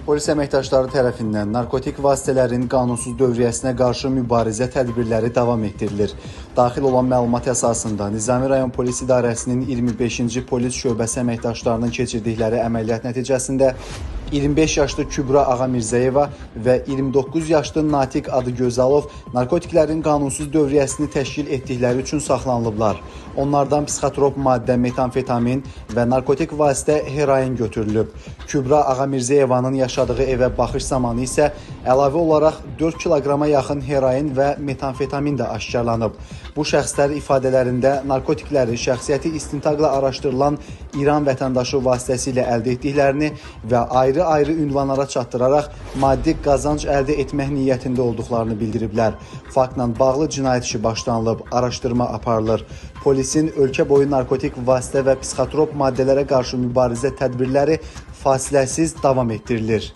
Polis əməkdaşları tərəfindən narkotik vasitələrin qanunsuz dövriyyəsinə qarşı mübarizə tədbirləri davam etdirilir. Daxil olan məlumat əsasında Nizami rayon polis idarəsinin 25-ci polis şöbəsi əməkdaşlarının keçirdikləri əməliyyat nəticəsində 25 yaşlı Kübra Ağamirzəyeva və 29 yaşlı Natiq Adıgözalov narkotiklərin qanunsuz dövriyyəsini təşkil etdikləri üçün saxlanılıblar. Onlardan psixotrop maddə metamfetamin və narkotik vasitə heroin götürülüb. Kübra Ağamirzəyevanın yaşadığı evə baxış zamanı isə əlavə olaraq 4 kiloqrama yaxın heroin və metamfetamin də aşkarlanıb. Bu şəxslər ifadələrində narkotikləri şəxsiyyəti istintaqla araşdırılan İran vətəndaşı vasitəsilə əldə etdiklərini və ayrı-ayrı ünvanlara çatdıraraq maddi qazanc əldə etmək niyyətində olduqlarını bildiriblər. Faktla bağlı cinayət işi başlanılıb, araşdırma aparılır. Polisin ölkə boyu narkotik vasitə və psixotrop maddələrə qarşı mübarizə tədbirləri fasiləsiz davam etdirilir.